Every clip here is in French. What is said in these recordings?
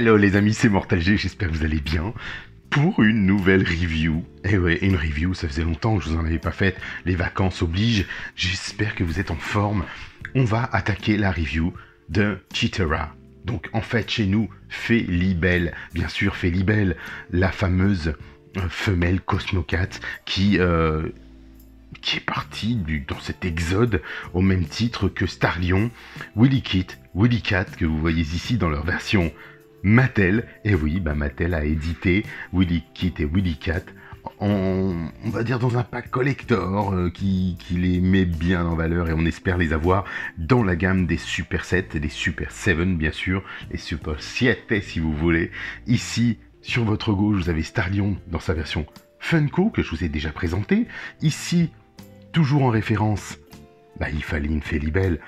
Hello les amis, c'est Mortal G, j'espère que vous allez bien. Pour une nouvelle review. Et ouais, une review, ça faisait longtemps que je vous en avais pas faite, les vacances obligent. J'espère que vous êtes en forme. On va attaquer la review de Chitara. Donc en fait chez nous, Felibel, bien sûr Felibel, la fameuse femelle Cosmocat qui est partie dans cet exode au même titre que Starlion, Willy Cat que vous voyez ici dans leur version Mattel. Et oui, Mattel a édité Willy Kit et Willy Cat on va dire dans un pack collector qui les met bien en valeur, et on espère les avoir dans la gamme des Super 7 et des Super 7 bien sûr, les Super 7 si vous voulez. Ici sur votre gauche vous avez Starlion dans sa version Funko que je vous ai déjà présenté. Ici toujours en référence, il fallait une Felibel.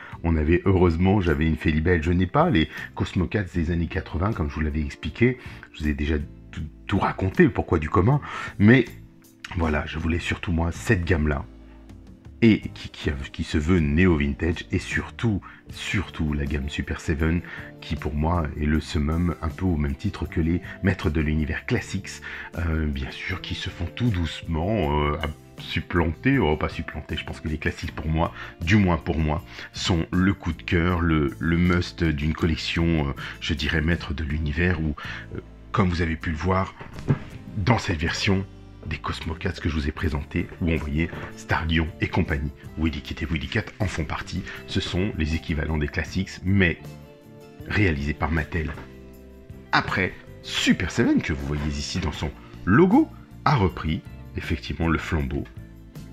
J'avais une Felibel. Je n'ai pas les Cosmocats des années 80, comme je vous l'avais expliqué. Je vous ai déjà tout raconté, le pourquoi du comment. Mais voilà, je voulais surtout, moi, cette gamme-là. Et qui se veut néo-vintage. Et surtout la gamme Super 7, qui pour moi est le summum, un peu au même titre que les maîtres de l'univers Classics. Bien sûr, qui se font tout doucement supplanter, pas supplanter, je pense que les classiques pour moi, du moins pour moi, sont le coup de cœur, le must d'une collection, je dirais maître de l'univers, où, comme vous avez pu le voir, dans cette version des Cosmocats que je vous ai présenté, où on voyait Starlion et compagnie, Willy Kit et Willy Cat en font partie. Ce sont les équivalents des classiques, mais réalisés par Mattel. Après, Super 7, que vous voyez ici dans son logo, a repris effectivement le flambeau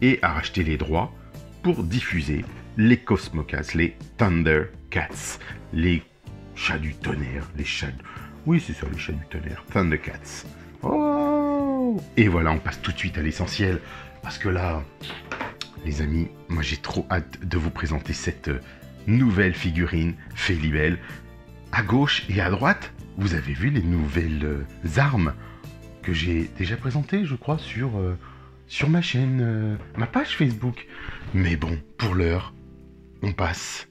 et a racheté les droits pour diffuser les Cosmocats, les Thundercats, les chats du tonnerre, oui c'est ça, les chats du tonnerre, Thundercats. Oh, et voilà, on passe tout de suite à l'essentiel, parce que là, les amis, moi j'ai trop hâte de vous présenter cette nouvelle figurine Felibel. À gauche et à droite, vous avez vu les nouvelles armes que j'ai déjà présenté, je crois, sur ma chaîne, ma page Facebook. Mais bon, pour l'heure, on passe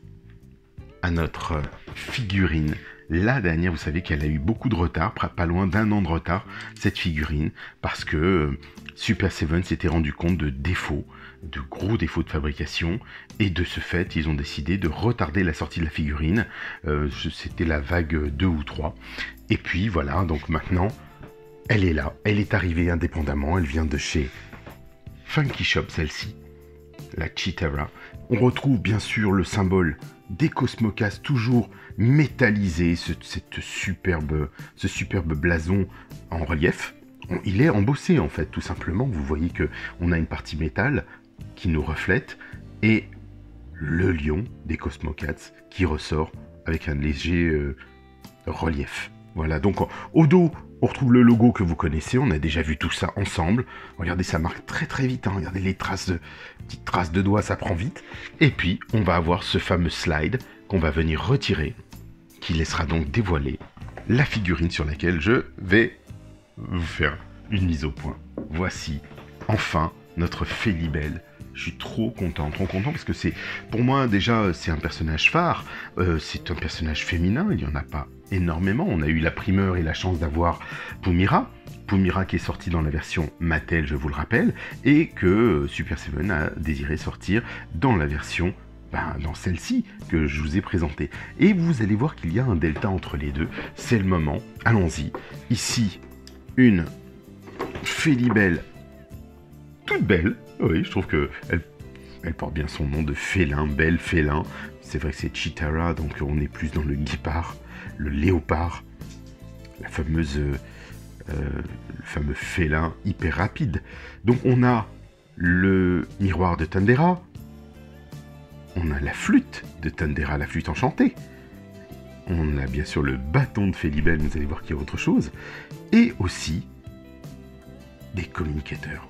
à notre figurine. La dernière, vous savez qu'elle a eu beaucoup de retard, pas loin d'1 an de retard, cette figurine, parce que Super 7 s'était rendu compte de gros défauts de fabrication, et de ce fait, ils ont décidé de retarder la sortie de la figurine. C'était la vague 2 ou 3. Et puis voilà, donc maintenant, elle est là, elle est arrivée indépendamment, elle vient de chez Funky Shop, celle-ci, la Chitara. On retrouve bien sûr le symbole des Cosmocats, toujours métallisé, ce superbe blason en relief. Il est embossé en fait, tout simplement. Vous voyez que on a une partie métal qui nous reflète, et le lion des Cosmocats qui ressort avec un léger relief. Voilà, donc au dos, on retrouve le logo que vous connaissez, on a déjà vu tout ça ensemble. Regardez, ça marque très très vite, hein. Regardez les petites traces de doigts, ça prend vite. Et puis, on va avoir ce fameux slide qu'on va venir retirer, qui laissera donc dévoiler la figurine sur laquelle je vais vous faire une mise au point. Voici, enfin, notre Felibel. Je suis trop content, parce que pour moi, déjà, c'est un personnage phare, c'est un personnage féminin, il n'y en a pas énormément. On a eu la primeur et la chance d'avoir Pumira qui est sortie dans la version Mattel, je vous le rappelle, et que Super 7 a désiré sortir dans la version, dans celle-ci que je vous ai présentée. Et vous allez voir qu'il y a un delta entre les deux, c'est le moment, allons-y. Ici, une Felibel toute belle, oui, je trouve que elle porte bien son nom de félin, belle félin. C'est vrai que c'est Chitara, donc on est plus dans le guépard, le léopard, le fameux félin hyper rapide. Donc on a le miroir de Thundera, on a la flûte de Thundera, la flûte enchantée. On a bien sûr le bâton de Felibel, vous allez voir qu'il y a autre chose. Et aussi des communicateurs.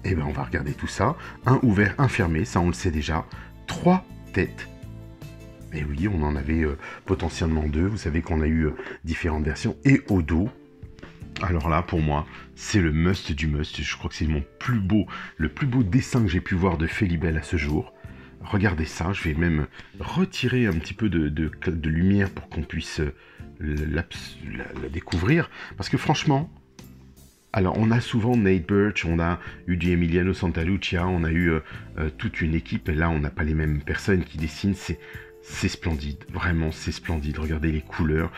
Et on va regarder tout ça. Un ouvert, un fermé, ça on le sait déjà. 3 têtes. Et oui, on en avait potentiellement 2. Vous savez qu'on a eu différentes versions. Et au dos, alors là, pour moi, c'est le must du must. Je crois que c'est le plus beau dessin que j'ai pu voir de Felibel à ce jour. regardez ça, je vais même retirer un petit peu de lumière pour qu'on puisse la découvrir. Parce que franchement, alors on a souvent Nate Birch, on a eu du Emiliano Santalucia, on a eu toute une équipe, et là on n'a pas les mêmes personnes qui dessinent, c'est splendide, vraiment c'est splendide. Regardez les couleurs,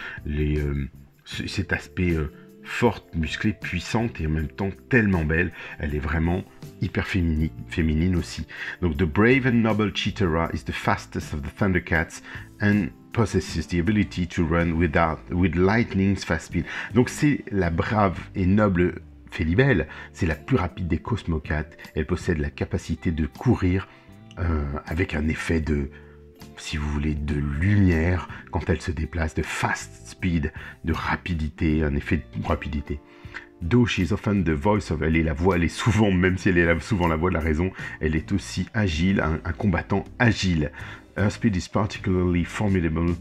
cet aspect forte, musclée, puissante et en même temps tellement belle. Elle est vraiment hyper féminine aussi. Donc, the brave and noble Chitara is the fastest of the Thundercats and possesses the ability to run with lightning's fast speed. Donc, c'est la brave et noble Félibelle, c'est la plus rapide des Cosmocats. Elle possède la capacité de courir avec un effet de, si vous voulez, de lumière quand elle se déplace, de fast speed, de rapidité, un effet de rapidité. Though she is often the voice of, elle est souvent, même si elle est souvent la voix de la raison, elle est aussi agile, un combattant agile. Her speed is particularly formidable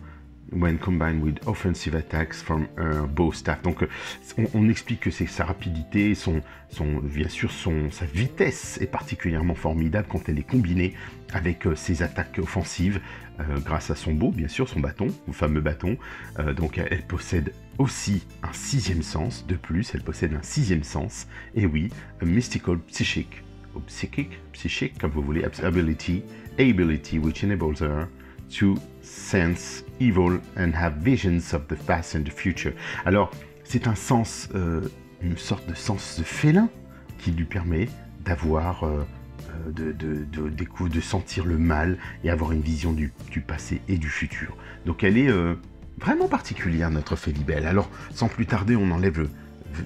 when combined with offensive attacks from her bow staff. Donc, on explique que c'est sa rapidité, bien sûr, sa vitesse est particulièrement formidable quand elle est combinée avec ses attaques offensives, grâce à son bow, bien sûr, son bâton, le fameux bâton. Donc, elle possède aussi un sixième sens. De plus, elle possède un sixième sens. Et oui, a mystical psychic, ou psychic, comme vous voulez, ability, which enables her to sense evil and have visions of the past and the future. Alors, c'est un sens, une sorte de sens félin qui lui permet d'avoir, de sentir le mal et avoir une vision du passé et du futur. Donc, elle est vraiment particulière, notre Félibelle. Alors, sans plus tarder, on enlève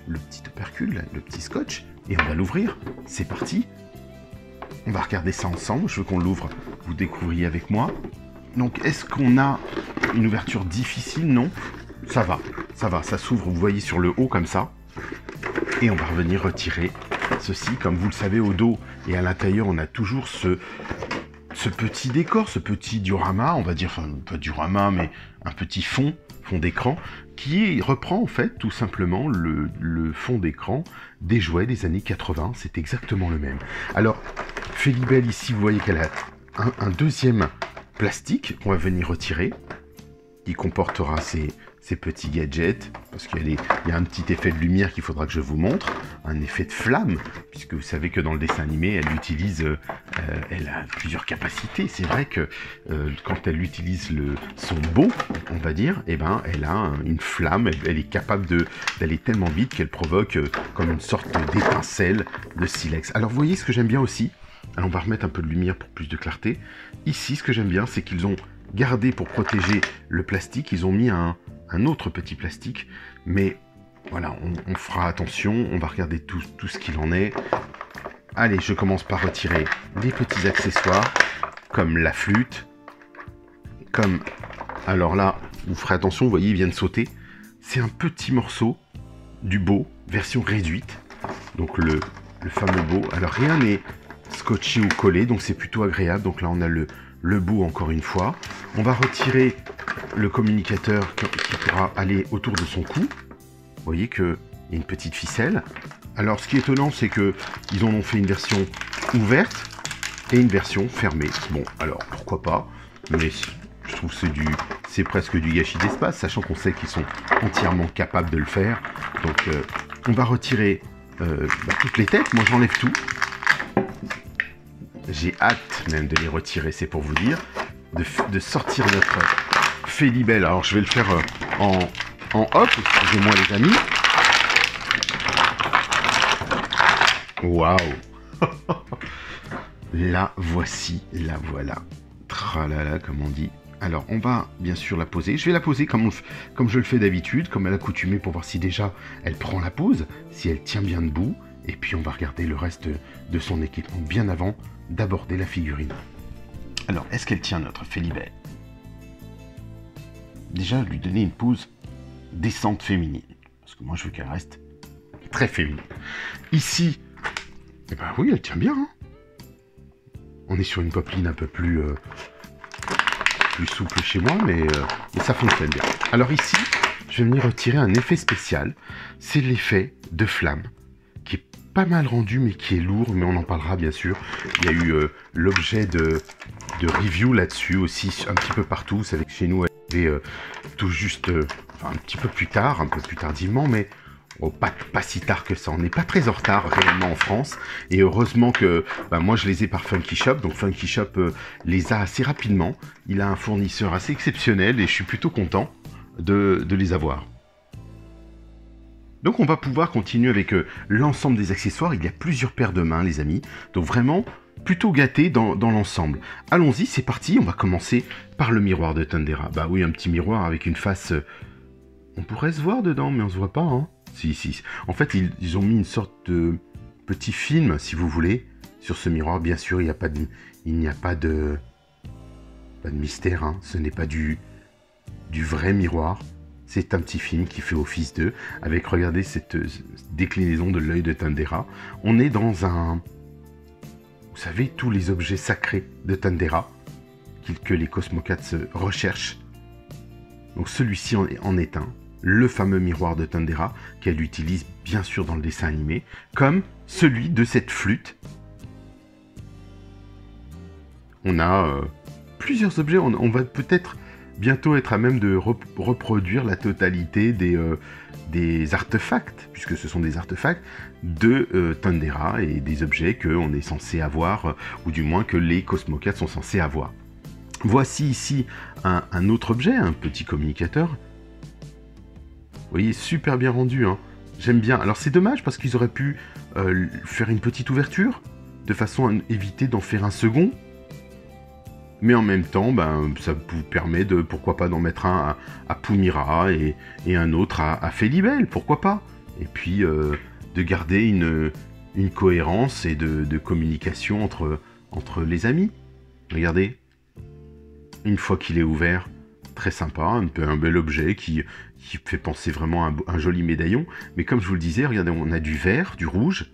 le petit opercule, le petit scotch, et on va l'ouvrir. C'est parti. On va regarder ça ensemble. Je veux qu'on l'ouvre, vous découvriez avec moi. Donc, est-ce qu'on a une ouverture difficile? Non, ça va, ça s'ouvre, vous voyez, sur le haut, comme ça. Et on va revenir retirer ceci. Comme vous le savez, au dos et à l'intérieur, on a toujours ce petit décor, ce petit diorama, on va dire, enfin, pas diorama, mais un petit fond d'écran, qui reprend, en fait, tout simplement, le fond d'écran des jouets des années 80. C'est exactement le même. Alors, Félibelle, ici, vous voyez qu'elle a un deuxième plastique qu'on va venir retirer, qui comportera ces petits gadgets, parce qu'il y a un petit effet de lumière qu'il faudra que je vous montre, un effet de flamme, puisque vous savez que dans le dessin animé, elle a plusieurs capacités. C'est vrai que quand elle utilise son beau, on va dire, eh ben, elle a une flamme, elle est capable d'aller tellement vite qu'elle provoque comme une sorte d'étincelle de silex. Alors vous voyez ce que j'aime bien aussi. Alors on va remettre un peu de lumière pour plus de clarté. Ici, ce que j'aime bien, c'est qu'ils ont gardé, pour protéger le plastique, ils ont mis un autre petit plastique. Mais voilà, on fera attention, on va regarder tout ce qu'il en est. Allez, je commence par retirer des petits accessoires, comme la flûte, comme... Alors là, vous ferez attention, vous voyez, il vient de sauter. C'est un petit morceau du beau, version réduite. Donc le fameux beau. Alors rien n'est scotché ou collé, donc c'est plutôt agréable. Donc là, on a le bout encore une fois. On va retirer le communicateur qui pourra aller autour de son cou. Vous voyez qu'il y a une petite ficelle. Alors, ce qui est étonnant, c'est qu'ils en ont fait une version ouverte et une version fermée. Bon, alors, pourquoi pas, mais je trouve que c'est presque du gâchis d'espace, sachant qu'on sait qu'ils sont entièrement capables de le faire. Donc, on va retirer toutes les têtes. Moi, j'enlève tout. J'ai hâte même de les retirer, c'est pour vous dire, de sortir notre Félibelle. Alors, je vais le faire en hop, excusez-moi les amis. Waouh. La voici, la voilà. Tralala, comme on dit. Alors, on va bien sûr la poser. Je vais la poser comme je le fais d'habitude, comme à l'accoutumée, pour voir si déjà elle prend la pose, si elle tient bien debout. Et puis, on va regarder le reste de son équipement bien avant d'aborder la figurine. Alors, est-ce qu'elle tient notre Félibelle? Déjà, lui donner une pose décente féminine. Parce que moi, je veux qu'elle reste très féminine. Ici, eh ben oui, elle tient bien. Hein, on est sur une popeline un peu plus souple chez moi, mais ça fonctionne bien. Alors ici, je vais venir retirer un effet spécial. C'est l'effet de flamme, qui est pas mal rendu, mais qui est lourd, mais on en parlera bien sûr. Il y a eu l'objet de review là-dessus aussi, un petit peu partout. Vous savez que chez nous, elle est tout juste, enfin, un petit peu plus tard, un peu plus tardivement, mais oh, pas si tard que ça. On n'est pas très en retard réellement en France. Et heureusement que moi, je les ai par Funky Shop. Donc Funky Shop les a assez rapidement. Il a un fournisseur assez exceptionnel et je suis plutôt content de les avoir. Donc on va pouvoir continuer avec l'ensemble des accessoires. Il y a plusieurs paires de mains, les amis. Donc vraiment, plutôt gâté dans l'ensemble. Allons-y, c'est parti. On va commencer par le miroir de Tundera. Bah oui, un petit miroir avec une face... on pourrait se voir dedans, mais on se voit pas, hein. Si. En fait, ils ont mis une sorte de petit film, si vous voulez, sur ce miroir. Bien sûr, il n'y a pas de mystère, hein. Ce n'est pas du vrai miroir. C'est un petit film qui fait office d'eux, avec, regardez, cette déclinaison de l'œil de Tundera. On est dans un... Vous savez, tous les objets sacrés de Tundera, que les Cosmocats recherchent. Donc celui-ci en est un. Le fameux miroir de Tundera, qu'elle utilise bien sûr dans le dessin animé, comme celui de cette flûte. On a plusieurs objets, on va peut-être bientôt être à même de reproduire la totalité des artefacts, puisque ce sont des artefacts de Tundera et des objets qu'on est censé avoir, ou du moins que les Cosmocats sont censés avoir. Voici ici un autre objet, un petit communicateur. Vous voyez, super bien rendu, hein. J'aime bien. Alors c'est dommage parce qu'ils auraient pu faire une petite ouverture, de façon à éviter d'en faire un second. Mais en même temps, ça vous permet de, pourquoi pas, d'en mettre un à Pumira et un autre à Felibel, pourquoi pas. Et puis de garder une cohérence et de communication entre les amis. Regardez, une fois qu'il est ouvert, très sympa, un bel objet qui fait penser vraiment à un joli médaillon. Mais comme je vous le disais, regardez, on a du vert, du rouge,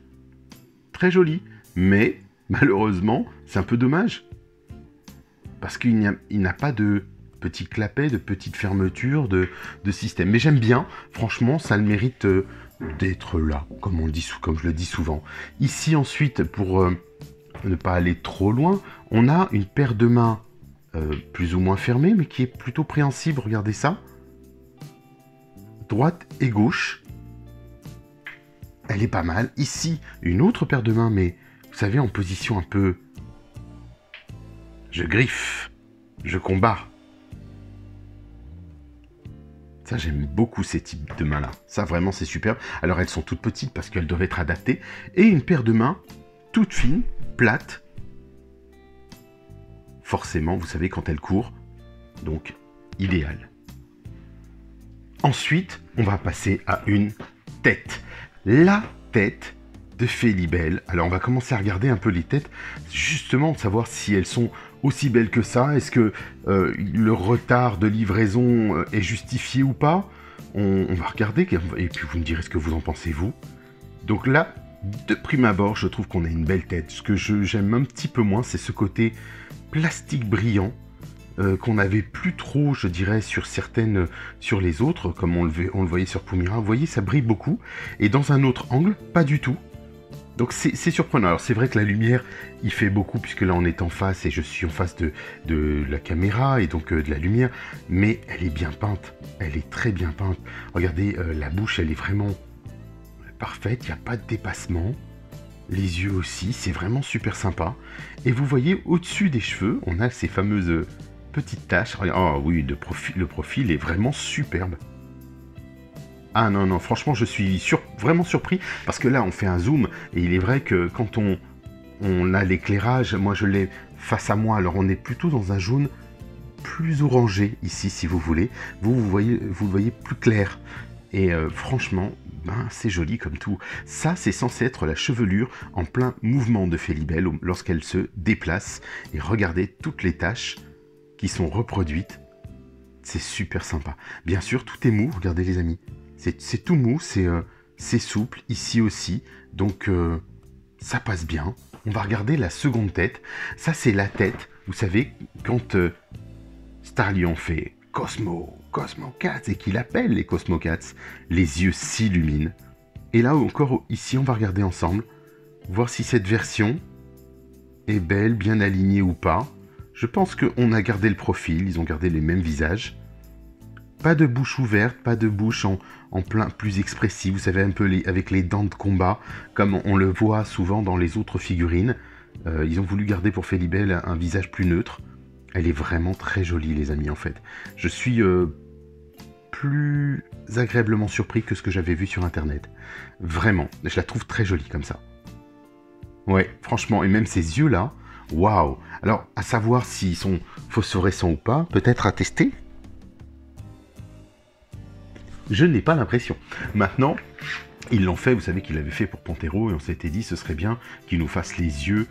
très joli. Mais malheureusement, c'est un peu dommage. Parce qu'il n'a pas de petits clapets, de petites fermetures, de système. Mais j'aime bien, franchement, ça le mérite d'être là, comme je le dis souvent. Ici, ensuite, pour ne pas aller trop loin, on a une paire de mains plus ou moins fermée, mais qui est plutôt préhensible. Regardez ça. Droite et gauche. Elle est pas mal. Ici, une autre paire de mains, mais vous savez, en position un peu... Je griffe, je combats. Ça, j'aime beaucoup ces types de mains-là. Ça, vraiment, c'est superbe. Alors, elles sont toutes petites parce qu'elles doivent être adaptées. Et une paire de mains toute fine, plate. Forcément, vous savez, quand elle court. Donc, idéal. Ensuite, on va passer à une tête. La tête de Felibel. Alors, on va commencer à regarder un peu les têtes, justement, savoir si elles sont aussi belles que ça. Est-ce que le retard de livraison est justifié ou pas? On va regarder, et puis vous me direz ce que vous en pensez, vous. Donc là, de prime abord, je trouve qu'on a une belle tête. Ce que j'aime un petit peu moins, c'est ce côté plastique brillant, qu'on n'avait plus trop, je dirais, sur les autres, comme on le voyait sur Pumira. Vous voyez, ça brille beaucoup. Et dans un autre angle, pas du tout. Donc c'est surprenant. Alors c'est vrai que la lumière, il fait beaucoup, puisque là on est en face, et je suis en face de la caméra, et donc de la lumière. Mais elle est bien peinte. Elle est très bien peinte. Regardez, la bouche, elle est vraiment parfaite. Il n'y a pas de dépassement. Les yeux aussi, c'est vraiment super sympa. Et vous voyez, au-dessus des cheveux, on a ces fameuses petites taches. Oh oui, le profil est vraiment superbe. Ah non, franchement, je suis vraiment surpris, parce que là, on fait un zoom, et il est vrai que quand on a l'éclairage, moi je l'ai face à moi, alors on est plutôt dans un jaune plus orangé, ici, si vous voulez. Vous le voyez plus clair. Et franchement, c'est joli comme tout. Ça, c'est censé être la chevelure en plein mouvement de Felibel lorsqu'elle se déplace. Et regardez toutes les taches qui sont reproduites. C'est super sympa. Bien sûr, tout est mou, regardez les amis. C'est tout mou, c'est souple, ici aussi. Donc, ça passe bien. On va regarder la seconde tête. Ça, c'est la tête, vous savez, quand Starlion fait Cosmocats, et qu'il appelle les Cosmocats, les yeux s'illuminent. Et là encore, ici, on va regarder ensemble, voir si cette version est belle, bien alignée ou pas. Je pense qu'on a gardé le profil, ils ont gardé les mêmes visages. Pas de bouche ouverte, pas de bouche en plein plus expressive, vous savez, un peu avec les dents de combat, comme on le voit souvent dans les autres figurines. Ils ont voulu garder pour Felibel un visage plus neutre. Elle est vraiment très jolie, les amis, en fait. Je suis plus agréablement surpris que ce que j'avais vu sur Internet. Vraiment, je la trouve très jolie comme ça. Ouais, franchement, et même ces yeux-là, waouh! Alors, à savoir s'ils sont phosphorescents ou pas, peut-être à tester. Je n'ai pas l'impression. Maintenant, ils l'ont fait, vous savez qu'ils l'avaient fait pour Panthéro, et on s'était dit ce serait bien qu'ils nous fassent les yeux,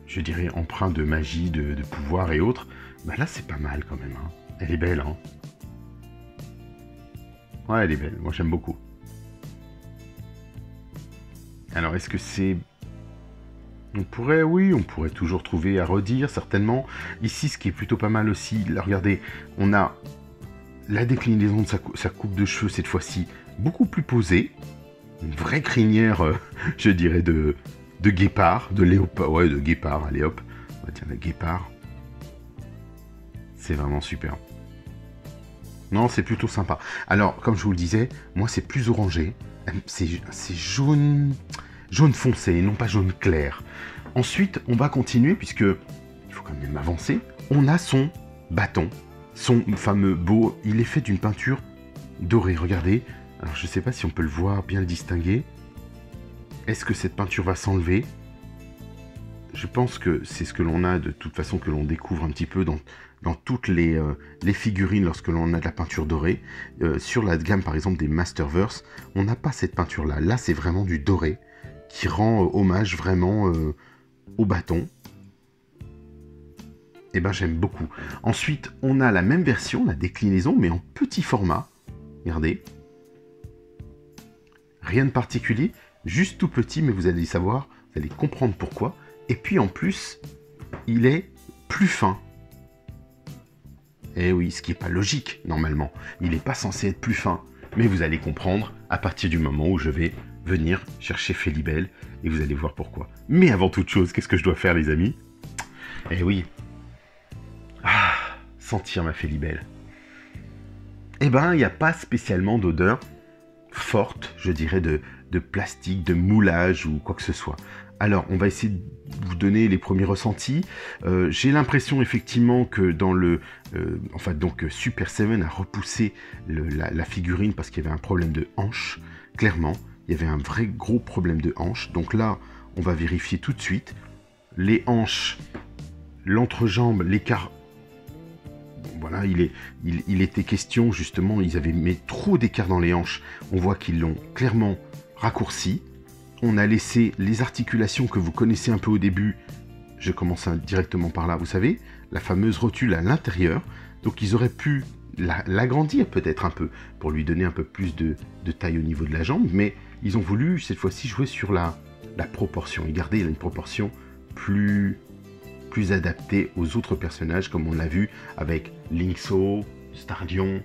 je dirais, empreints de magie, de pouvoir et autres. Bah là, c'est pas mal quand même. Hein. Elle est belle, hein. Ouais, elle est belle. Moi, j'aime beaucoup. Alors, est-ce que c'est... on pourrait toujours trouver à redire, certainement. Ici, ce qui est plutôt pas mal aussi, là, regardez, on a la déclinaison de sa coupe de cheveux, cette fois-ci, beaucoup plus posée. Une vraie crinière, je dirais, de guépard, de léopard. Ouais, de guépard, allez hop. On va dire la guépard. C'est vraiment super. Non, c'est plutôt sympa. Alors, comme je vous le disais, moi, c'est plus orangé. C'est jaune... jaune foncé, non pas jaune clair. Ensuite, on va continuer, puisque il faut quand même avancer. On a son bâton, son fameux beau. Il est fait d'une peinture dorée, regardez. Alors, je ne sais pas si on peut le voir, bien le distinguer. Est-ce que cette peinture va s'enlever? Je pense que c'est ce que l'on a, de toute façon, que l'on découvre un petit peu dans toutes les figurines lorsque l'on a de la peinture dorée. Sur la gamme, par exemple, des Masterverse, on n'a pas cette peinture-là. Là, c'est vraiment du doré qui rend hommage vraiment au bâton. Et ben, j'aime beaucoup. Ensuite, on a la même version, la déclinaison, mais en petit format. Regardez. Rien de particulier, juste tout petit, mais vous allez savoir, vous allez comprendre pourquoi. Et puis en plus, il est plus fin. Eh oui, ce qui n'est pas logique, normalement. Il n'est pas censé être plus fin. Mais vous allez comprendre à partir du moment où je vais venir chercher Felibel, et vous allez voir pourquoi. Mais avant toute chose, qu'est-ce que je dois faire, les amis? Eh oui. Ah, sentir ma Felibel. Eh ben, il n'y a pas spécialement d'odeur forte, je dirais, de plastique, de moulage ou quoi que ce soit. Alors, on va essayer de vous donner les premiers ressentis. J'ai l'impression effectivement que dans le... Super Seven a repoussé la figurine parce qu'il y avait un problème de hanche. Clairement, il y avait un vrai gros problème de hanche. Donc là, on va vérifier tout de suite. Les hanches, l'entrejambe, l'écart... Voilà, il était question, justement, ils avaient mis trop d'écart dans les hanches. On voit qu'ils l'ont clairement raccourci. On a laissé les articulations que vous connaissez un peu au début. Je commence directement par là, vous savez, la fameuse rotule à l'intérieur. Donc ils auraient pu l'agrandir peut-être un peu, pour lui donner un peu plus de taille au niveau de la jambe. Mais ils ont voulu, cette fois-ci, jouer sur la proportion. Et garder une proportion plus adaptée aux autres personnages, comme on l'a vu avec Linkso, Stardion,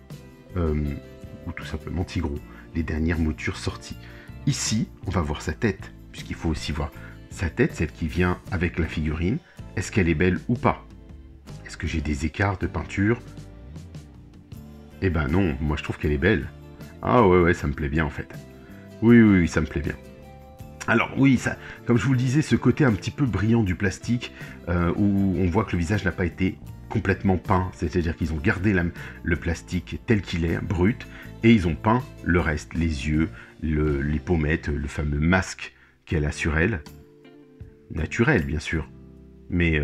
ou tout simplement Tigro, les dernières moutures sorties. Ici, on va voir sa tête, puisqu'il faut aussi voir sa tête, celle qui vient avec la figurine. Est-ce qu'elle est belle ou pas? Est-ce que j'ai des écarts de peinture? Eh ben non, moi je trouve qu'elle est belle. Ah ouais, ça me plaît bien en fait. Oui, ça me plaît bien. Alors oui, ça, comme je vous le disais, ce côté un petit peu brillant du plastique, où on voit que le visage n'a pas été complètement peint, c'est-à-dire qu'ils ont gardé le plastique tel qu'il est, brut, et ils ont peint le reste, les yeux, les pommettes, le fameux masque qu'elle a sur elle, naturel bien sûr, mais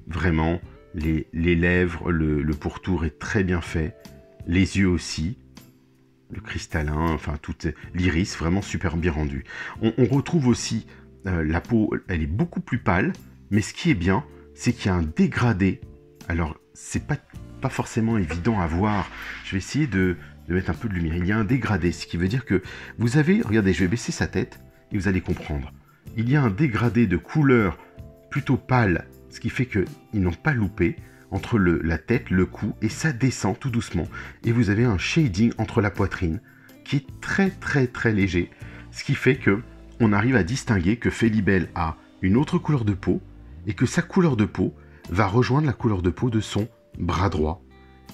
vraiment, les lèvres, le pourtour est très bien fait, les yeux aussi, le cristallin, enfin tout l'iris, vraiment super bien rendu. On retrouve aussi la peau, elle est beaucoup plus pâle, mais ce qui est bien, c'est qu'il y a un dégradé. Alors, c'est pas forcément évident à voir. Je vais essayer de mettre un peu de lumière. Il y a un dégradé, ce qui veut dire que vous avez... Regardez, je vais baisser sa tête et vous allez comprendre. Il y a un dégradé de couleur plutôt pâle, ce qui fait qu'ils n'ont pas loupé entre la tête, le cou, et ça descend tout doucement. Et vous avez un shading entre la poitrine qui est très très très léger. Ce qui fait que on arrive à distinguer que Félibel a une autre couleur de peau et que sa couleur de peau va rejoindre la couleur de peau de son bras droit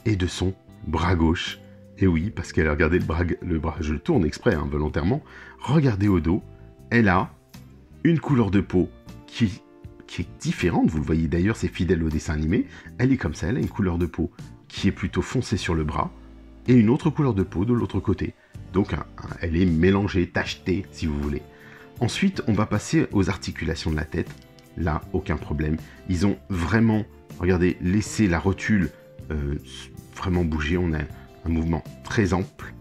et de son bras gauche. Et oui, parce qu'elle a regardé le bras, je le tourne exprès, hein, volontairement. Regardez au dos, elle a une couleur de peau qui est différente. Vous le voyez d'ailleurs, c'est fidèle au dessin animé. Elle est comme ça, elle a une couleur de peau qui est plutôt foncée sur le bras et une autre couleur de peau de l'autre côté. Donc elle est mélangée, tachetée, si vous voulez. Ensuite, on va passer aux articulations de la tête. Là, aucun problème. Ils ont vraiment, regardez, laissé la rotule vraiment bouger. On a un mouvement très ample.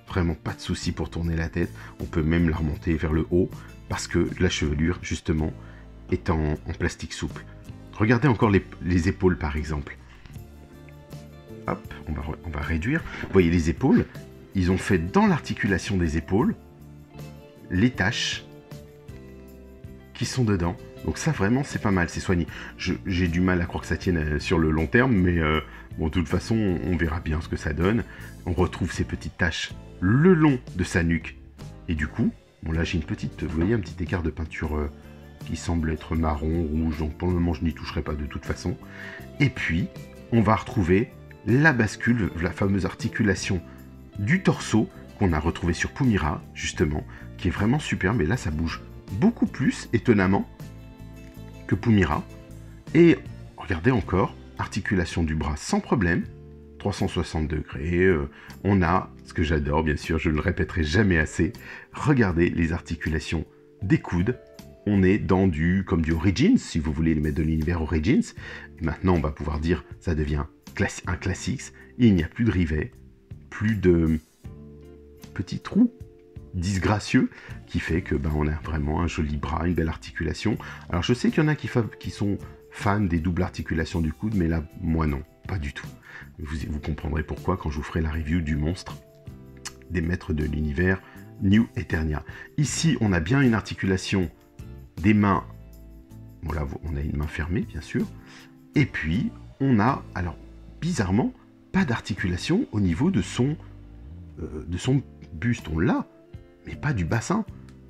Vraiment pas de souci pour tourner la tête. On peut même la remonter vers le haut parce que la chevelure, justement, est en plastique souple. Regardez encore les épaules, par exemple. Hop, on va réduire. Vous voyez les épaules, ils ont fait dans l'articulation des épaules les taches qui sont dedans. Donc ça, vraiment, c'est pas mal, c'est soigné. J'ai du mal à croire que ça tienne sur le long terme, mais bon, de toute façon, on verra bien ce que ça donne. On retrouve ces petites taches le long de sa nuque. Et du coup, bon là, j'ai une petite, vous voyez, un petit écart de peinture qui semble être marron, rouge. Donc pour le moment, je n'y toucherai pas de toute façon. Et puis, on va retrouver la bascule, la fameuse articulation du torse qu'on a retrouvé sur Pumira, justement, qui est vraiment super, mais là ça bouge beaucoup plus, étonnamment, que Pumira. Et regardez encore, articulation du bras sans problème, 360 degrés, on a, ce que j'adore bien sûr, je ne le répéterai jamais assez, regardez les articulations des coudes, on est dans comme du Origins, si vous voulez les mettre de l'univers Origins. Et maintenant on va pouvoir dire, ça devient un classique, il n'y a plus de rivet, plus de petits trous disgracieux, qui fait que on a vraiment un joli bras, une belle articulation. Alors je sais qu'il y en a qui sont fans des doubles articulations du coude, mais là, moi non, pas du tout. Vous comprendrez pourquoi quand je vous ferai la review du monstre des maîtres de l'univers New Eternia. Ici, on a bien une articulation des mains. Bon là, on a une main fermée, bien sûr. Et puis, on a, alors, bizarrement, pas d'articulation au niveau de son buste. On l'a, mais pas du bassin.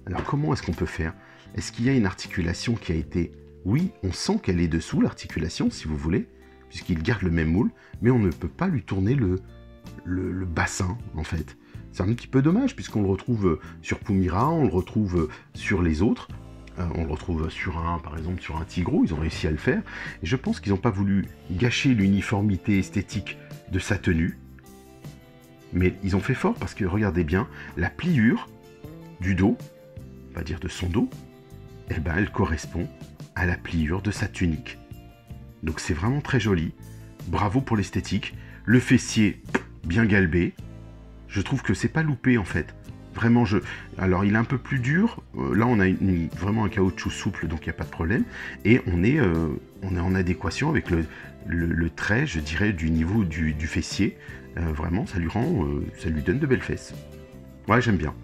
Alors, comment est-ce qu'on peut faire? Est-ce qu'il y a une articulation qui a été... Oui, on sent qu'elle est dessous, l'articulation, si vous voulez, puisqu'il garde le même moule, mais on ne peut pas lui tourner le bassin, en fait. C'est un petit peu dommage, puisqu'on le retrouve sur Pumira, on le retrouve sur les autres, on le retrouve par exemple sur un Tigreau, ils ont réussi à le faire, et je pense qu'ils n'ont pas voulu gâcher l'uniformité esthétique de sa tenue, mais ils ont fait fort, parce que regardez bien, la pliure du dos, on va dire de son dos, eh ben, elle correspond à la pliure de sa tunique. Donc c'est vraiment très joli, bravo pour l'esthétique, le fessier bien galbé, je trouve que c'est pas loupé en fait. Vraiment, alors il est un peu plus dur. Là, on a vraiment un caoutchouc souple, donc il n'y a pas de problème. Et on est en adéquation avec le trait, je dirais, du niveau du fessier. Vraiment, ça lui donne de belles fesses. Ouais, j'aime bien.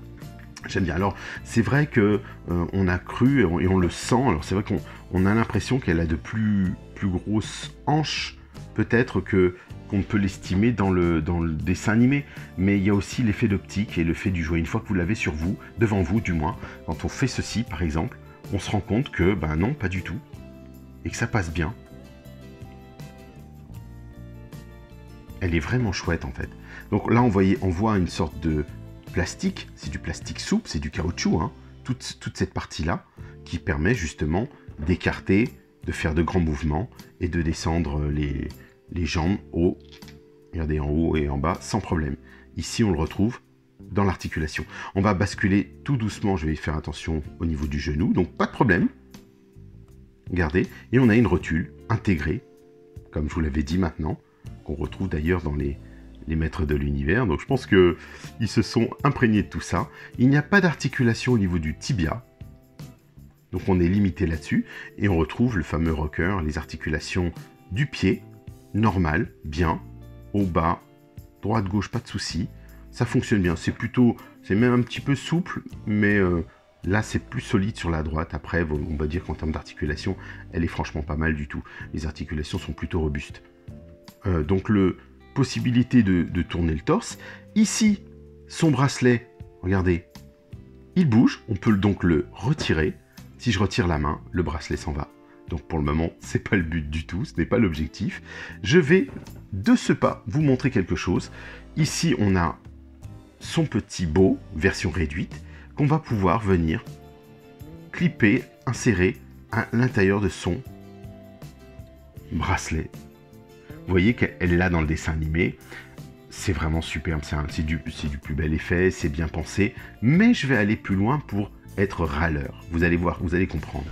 J'aime bien. Alors, c'est vrai que on a cru et on le sent. Alors, c'est vrai qu'on a l'impression qu'elle a de plus grosses hanches, peut-être qu'on peut l'estimer dans le dessin animé, mais il y a aussi l'effet d'optique et le fait du jouet. Une fois que vous l'avez sur vous, devant vous du moins, quand on fait ceci par exemple, on se rend compte que non, pas du tout, et que ça passe bien. Elle est vraiment chouette en fait. Donc là on voit une sorte de plastique, c'est du plastique souple, c'est du caoutchouc, hein, toute cette partie-là, qui permet justement d'écarter, de faire de grands mouvements et de descendre les jambes haut, regardez en haut et en bas, sans problème. Ici, on le retrouve dans l'articulation. On va basculer tout doucement, je vais faire attention au niveau du genou, donc pas de problème. Regardez, et on a une rotule intégrée, comme je vous l'avais dit maintenant, qu'on retrouve d'ailleurs dans les maîtres de l'univers. Donc je pense qu'ils se sont imprégnés de tout ça. Il n'y a pas d'articulation au niveau du tibia, donc on est limité là-dessus, et on retrouve le fameux rocker, les articulations du pied, normal, bien, au bas, droite, gauche, pas de souci, ça fonctionne bien, c'est même un petit peu souple, mais là c'est plus solide sur la droite. Après, on va dire qu'en termes d'articulation, elle est franchement pas mal du tout, les articulations sont plutôt robustes. Donc possibilité de tourner le torse, ici, son bracelet, regardez, Il bouge, on peut donc le retirer. Si je retire la main, le bracelet s'en va. Donc pour le moment, c'est pas le but du tout, ce n'est pas l'objectif. Je vais de ce pas vous montrer quelque chose. Ici, on a son petit bow, version réduite, qu'on va pouvoir venir clipper, insérer à l'intérieur de son bracelet. Vous voyez qu'elle est là dans le dessin animé. C'est vraiment superbe, c'est du plus bel effet, c'est bien pensé. Mais je vais aller plus loin pour être râleur. Vous allez voir, vous allez comprendre.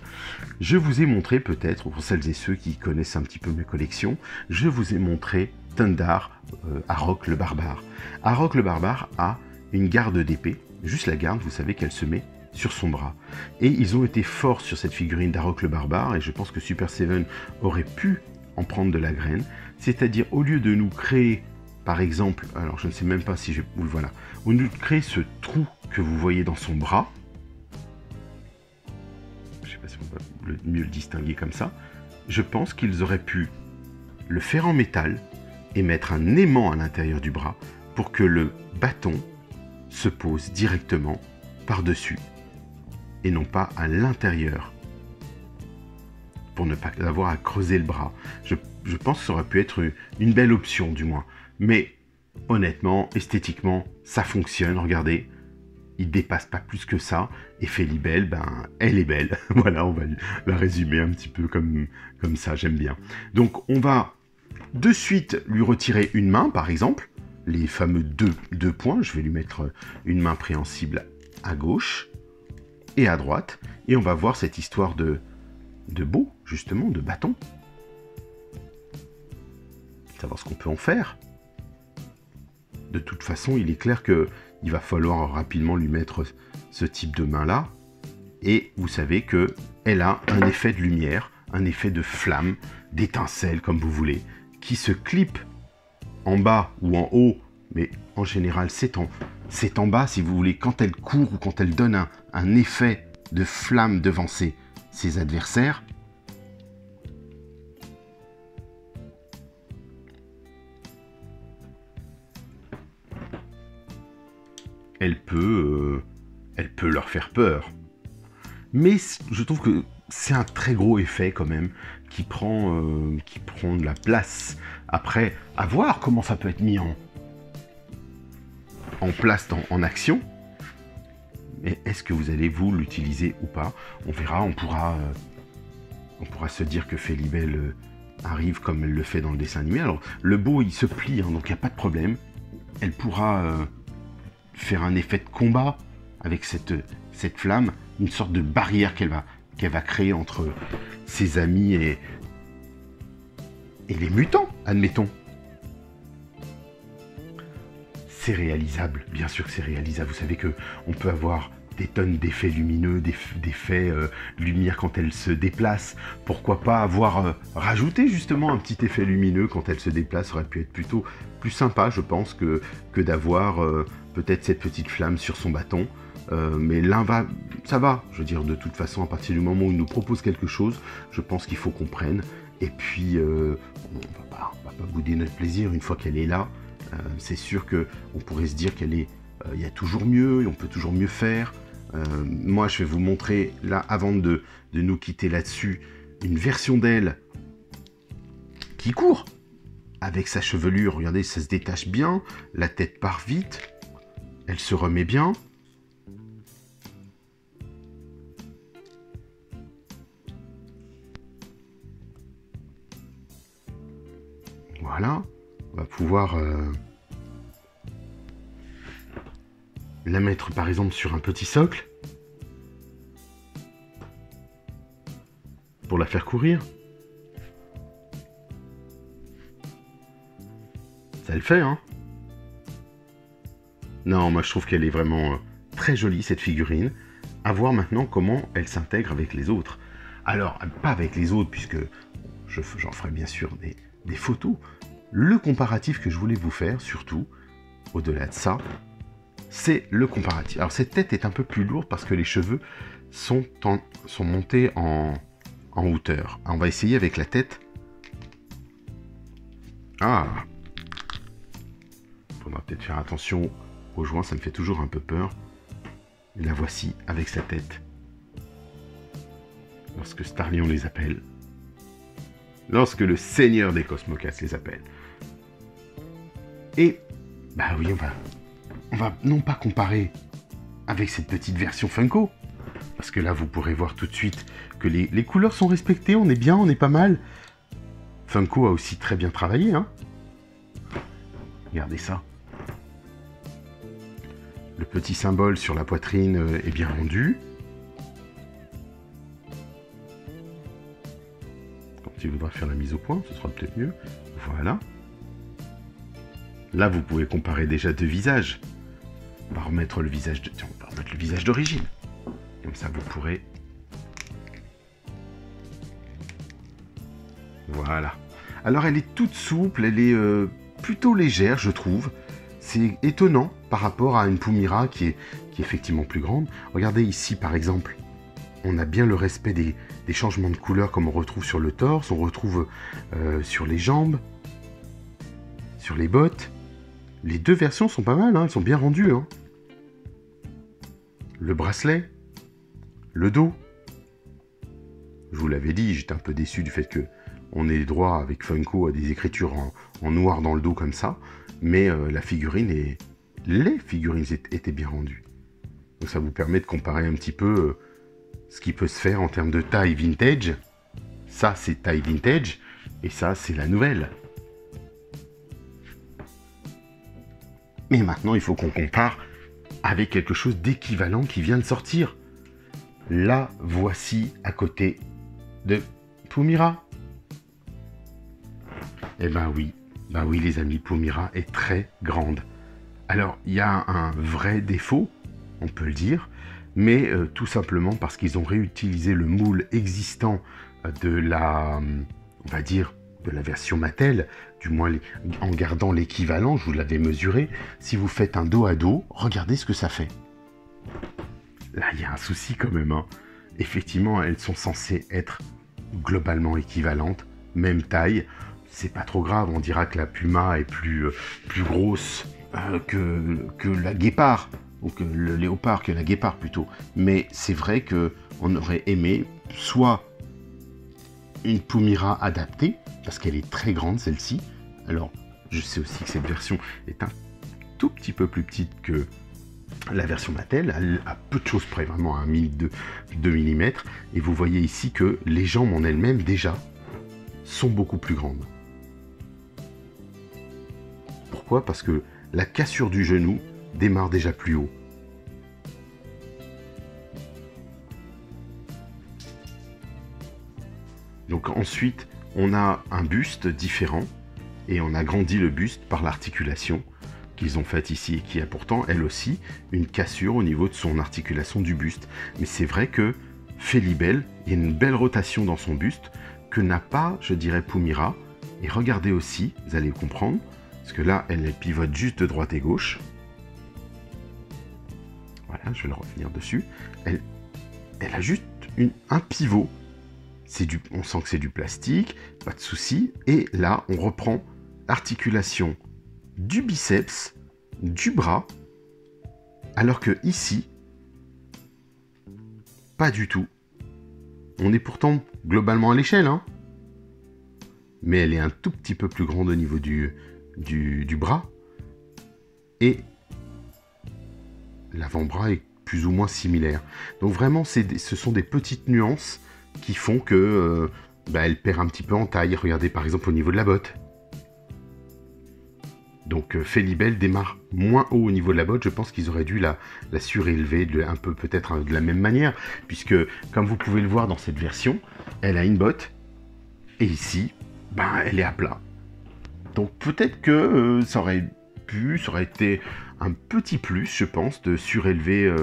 Je vous ai montré peut-être, pour celles et ceux qui connaissent un petit peu mes collections, je vous ai montré Thundar, Arok le barbare. Arok le barbare a une garde d'épée, juste la garde, vous savez qu'elle se met sur son bras. Et ils ont été forts sur cette figurine d'Arok le barbare, et je pense que Super Seven aurait pu en prendre de la graine, c'est-à-dire au lieu de nous créer, par exemple, alors je ne sais même pas si je... Voilà, au lieu de créer ce trou que vous voyez dans son bras, je ne sais pas si on va mieux le distinguer comme ça, je pense qu'ils auraient pu le faire en métal et mettre un aimant à l'intérieur du bras pour que le bâton se pose directement par-dessus et non pas à l'intérieur, pour ne pas avoir à creuser le bras. Je pense que ça aurait pu être une belle option du moins. Mais honnêtement, esthétiquement, ça fonctionne. Regardez, il dépasse pas plus que ça. Et Felibel, ben, elle est belle. Voilà, on va la résumer un petit peu comme ça, j'aime bien. Donc on va de suite lui retirer une main, par exemple. Les fameux deux points. Je vais lui mettre une main préhensible à gauche et à droite. Et on va voir cette histoire de bow, justement, de bâton. Savoir ce qu'on peut en faire. De toute façon, il est clair qu'il va falloir rapidement lui mettre ce type de main-là. Et vous savez qu'elle a un effet de lumière, un effet de flamme, d'étincelle, comme vous voulez, qui se clip en bas ou en haut, mais en général, c'est en bas, si vous voulez, quand elle court ou quand elle donne un effet de flamme devant ses adversaires. Elle peut leur faire peur. Mais je trouve que c'est un très gros effet quand même qui prend de la place. Après, à voir comment ça peut être mis en place en action. Mais est-ce que vous allez vous l'utiliser ou pas? On verra, on pourra se dire que Felibel arrive comme elle le fait dans le dessin animé. Alors, le beau, il se plie, hein, donc il n'y a pas de problème. Elle pourra faire un effet de combat avec cette flamme, une sorte de barrière qu'elle va créer entre ses amis et les mutants, admettons. C'est réalisable, bien sûr que c'est réalisable. Vous savez qu'on peut avoir des tonnes d'effets lumineux, d'effets lumière quand elle se déplace. Pourquoi pas avoir rajouté justement un petit effet lumineux quand elle se déplace, ça aurait pu être plutôt plus sympa, je pense, que d'avoir peut-être cette petite flamme sur son bâton. Mais ça va, je veux dire, de toute façon, à partir du moment où il nous propose quelque chose, je pense qu'il faut qu'on prenne. Et puis, on va pas bouder notre plaisir une fois qu'elle est là. C'est sûr qu'on pourrait se dire il y a toujours mieux, et on peut toujours mieux faire. Moi, je vais vous montrer, là, avant de nous quitter là-dessus, une version d'elle qui court avec sa chevelure. Regardez, ça se détache bien, la tête part vite, elle se remet bien. Voilà, on va pouvoir la mettre par exemple sur un petit socle pour la faire courir. Ça le fait, hein? Non, moi je trouve qu'elle est vraiment très jolie cette figurine. À voir maintenant comment elle s'intègre avec les autres. Alors, pas avec les autres puisque j'en ferai bien sûr des photos. Le comparatif que je voulais vous faire, surtout, au-delà de ça, c'est le comparatif. Alors cette tête est un peu plus lourde parce que les cheveux sont montés en hauteur. Alors, on va essayer avec la tête. Ah! Faudra peut-être faire attention aux joints, ça me fait toujours un peu peur. Et la voici avec sa tête. Lorsque Starlion les appelle. Lorsque le seigneur des Cosmocats les appelle. Et, bah oui, on va non pas comparer avec cette petite version Funko, parce que là, vous pourrez voir tout de suite que les couleurs sont respectées, on est bien, on est pas mal. Funko a aussi très bien travaillé, hein. Regardez ça. Le petit symbole sur la poitrine est bien rendu. Quand il voudra faire la mise au point, ce sera peut-être mieux. Voilà. Là, vous pouvez comparer déjà deux visages. On va remettre le visage de... Tiens, on va remettre le visage d'origine. Comme ça, vous pourrez... Voilà. Alors, elle est toute souple, elle est plutôt légère, je trouve. C'est étonnant par rapport à une Pumira qui est effectivement plus grande. Regardez ici, par exemple, on a bien le respect des changements de couleur comme on retrouve sur le torse, on retrouve sur les jambes, sur les bottes. Les deux versions sont pas mal, hein, elles sont bien rendues. Hein. Le bracelet, le dos. Je vous l'avais dit, j'étais un peu déçu du fait que on ait droit avec Funko à des écritures en noir dans le dos comme ça, mais la figurine et les figurines étaient bien rendues. Donc ça vous permet de comparer un petit peu ce qui peut se faire en termes de taille vintage. Ça, c'est taille vintage, et ça, c'est la nouvelle. Mais maintenant, il faut qu'on compare avec quelque chose d'équivalent qui vient de sortir. La voici à côté de Pumira. Eh ben oui, les amis, Pumira est très grande. Alors, il y a un vrai défaut, on peut le dire, mais tout simplement parce qu'ils ont réutilisé le moule existant de la, on va dire, de la version Mattel, du moins en gardant l'équivalent, je vous l'avais mesuré. Si vous faites un dos à dos, regardez ce que ça fait. Là, il y a un souci quand même. Hein. Effectivement, elles sont censées être globalement équivalentes, même taille. C'est pas trop grave, on dira que la Puma est plus grosse que la Guépard, ou que le Léopard, que la Guépard plutôt. Mais c'est vrai qu'on aurait aimé soit une Pumira adaptée, parce qu'elle est très grande celle-ci. Alors, je sais aussi que cette version est un tout petit peu plus petite que la version Mattel, elle a peu de choses près, vraiment à 2 mm. Et vous voyez ici que les jambes en elles-mêmes, déjà, sont beaucoup plus grandes. Pourquoi? Parce que la cassure du genou démarre déjà plus haut. Donc ensuite, on a un buste différent, et on a grandi le buste par l'articulation qu'ils ont faite ici, et qui a pourtant, elle aussi, une cassure au niveau de son articulation du buste. Mais c'est vrai que Felibel, il y a une belle rotation dans son buste, que n'a pas, je dirais, Pumira. Et regardez aussi, vous allez comprendre, parce que là, elle pivote juste de droite et gauche. Voilà, je vais revenir dessus. Elle a juste un pivot. On sent que c'est du plastique, pas de souci. Et là, on reprend l'articulation du biceps, du bras, alors que ici, pas du tout. On est pourtant globalement à l'échelle, hein, mais elle est un tout petit peu plus grande au niveau du bras, et l'avant-bras est plus ou moins similaire. Donc vraiment, ce sont des petites nuances qui font que elle perd un petit peu en taille. Regardez par exemple au niveau de la botte. Donc Felibel démarre moins haut au niveau de la botte. Je pense qu'ils auraient dû la surélever un peu peut-être de la même manière, puisque comme vous pouvez le voir dans cette version, elle a une botte, et ici, elle est à plat. Donc peut-être que ça aurait été un petit plus, je pense, de surélever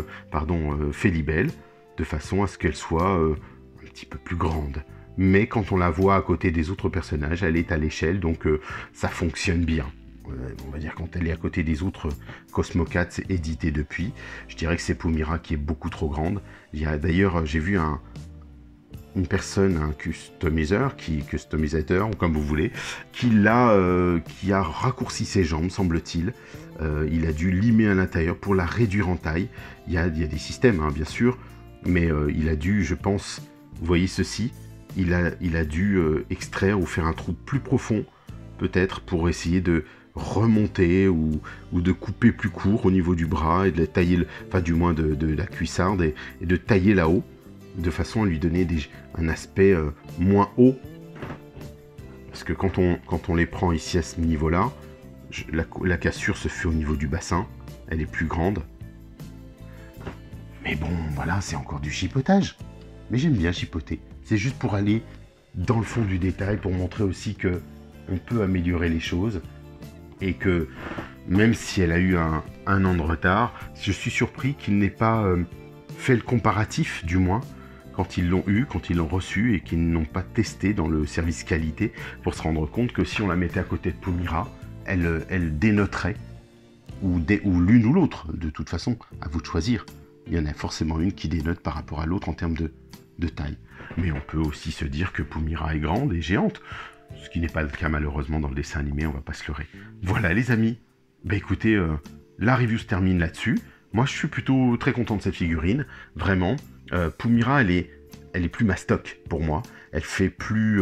Felibel, de façon à ce qu'elle soit un petit peu plus grande. Mais quand on la voit à côté des autres personnages, elle est à l'échelle, donc ça fonctionne bien. On va dire quand elle est à côté des autres Cosmocats édités depuis, je dirais que c'est Pumira qui est beaucoup trop grande. D'ailleurs, j'ai vu une personne, un customisateur, ou comme vous voulez, qui a raccourci ses jambes, semble-t-il. Il a dû limer à l'intérieur pour la réduire en taille. Il y a des systèmes, hein, bien sûr, mais il a dû, je pense, vous voyez ceci, il a dû extraire ou faire un trou plus profond, peut-être, pour essayer de remonter ou de couper plus court au niveau du bras et de tailler, enfin du moins de la cuissarde et de tailler là-haut, de façon à lui donner un aspect moins haut. Parce que quand on les prend ici à ce niveau-là, la cassure se fait au niveau du bassin, elle est plus grande. Mais bon, voilà, c'est encore du chipotage. Mais j'aime bien chipoter. C'est juste pour aller dans le fond du détail, pour montrer aussi que on peut améliorer les choses. Et que même si elle a eu un an de retard, je suis surpris qu'il n'ait pas fait le comparatif, du moins, quand ils l'ont eu, quand ils l'ont reçu, et qu'ils n'ont pas testé dans le service qualité, pour se rendre compte que si on la mettait à côté de Pumira, elle dénoterait, ou l'une ou l'autre, de toute façon, à vous de choisir. Il y en a forcément une qui dénote par rapport à l'autre en termes de taille. Mais on peut aussi se dire que Pumira est grande et géante, ce qui n'est pas le cas malheureusement dans le dessin animé, on va pas se leurrer. Voilà les amis, bah écoutez, la review se termine là-dessus. Moi je suis plutôt très content de cette figurine, vraiment. Pumira elle est plus mastoc pour moi, elle fait plus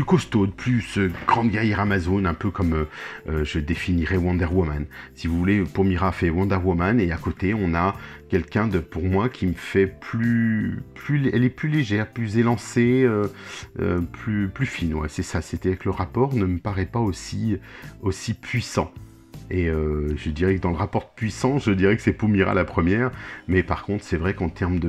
costaude, plus grande guerrière Amazon, un peu comme je définirais Wonder Woman. Si vous voulez, Pumira fait Wonder Woman et à côté on a quelqu'un pour moi qui me fait elle est plus légère, plus élancée, plus fine. Ouais, c'est ça. C'était que le rapport ne me paraît pas aussi puissant. Et je dirais que dans le rapport puissance, je dirais que c'est Pumira la première. Mais par contre, c'est vrai qu'en termes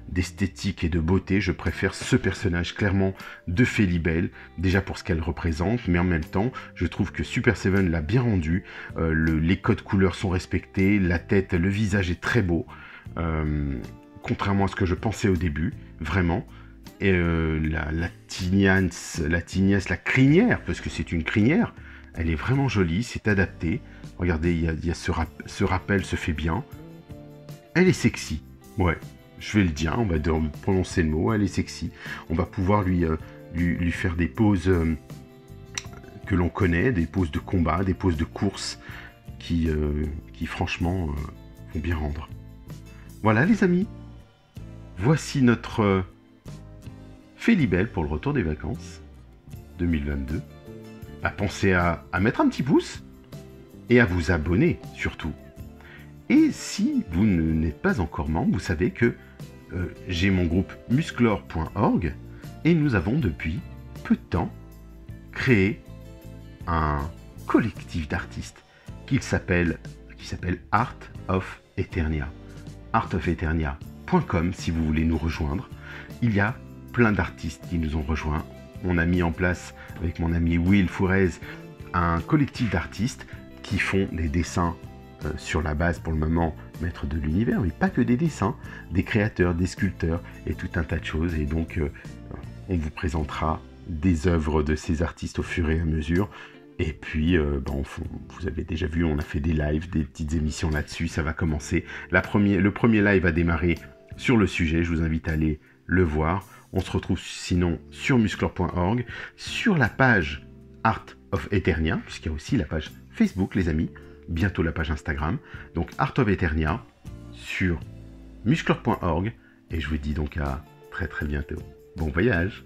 d'esthétique et de beauté, je préfère ce personnage clairement de Felibel. Déjà pour ce qu'elle représente, mais en même temps, je trouve que Super Seven l'a bien rendu. Les codes couleurs sont respectés, la tête, le visage est très beau. Contrairement à ce que je pensais au début, vraiment. Et la tignasse, la crinière, parce que c'est une crinière, elle est vraiment jolie, c'est adapté. Regardez, il y a ce rappel se fait bien. Elle est sexy, ouais, je vais le dire, on va prononcer le mot, elle est sexy. On va pouvoir lui faire des poses que l'on connaît, des poses de combat, des poses de course, qui franchement vont bien rendre. Voilà les amis, voici notre Felibel pour le retour des vacances 2022. Bah, pensez à mettre un petit pouce et à vous abonner surtout. Et si vous n'êtes pas encore membre, vous savez que j'ai mon groupe musclor.org et nous avons depuis peu de temps créé un collectif d'artistes qui s'appelle Art of Eternia. artofeternia.com si vous voulez nous rejoindre. Il y a plein d'artistes qui nous ont rejoints. On a mis en place, avec mon ami Will Fourez, un collectif d'artistes qui font des dessins sur la base, pour le moment, maître de l'univers, mais pas que des dessins, des créateurs, des sculpteurs et tout un tas de choses. Et donc, on vous présentera des œuvres de ces artistes au fur et à mesure. Et puis, vous avez déjà vu, on a fait des lives, des petites émissions là-dessus. Ça va commencer. Le premier live a démarré sur le sujet. Je vous invite à aller le voir. On se retrouve sinon sur musclor.org, sur la page Art of Eternia, puisqu'il y a aussi la page Facebook, les amis, bientôt la page Instagram. Donc Art of Eternia sur musclor.org, et je vous dis donc à très très bientôt. Bon voyage!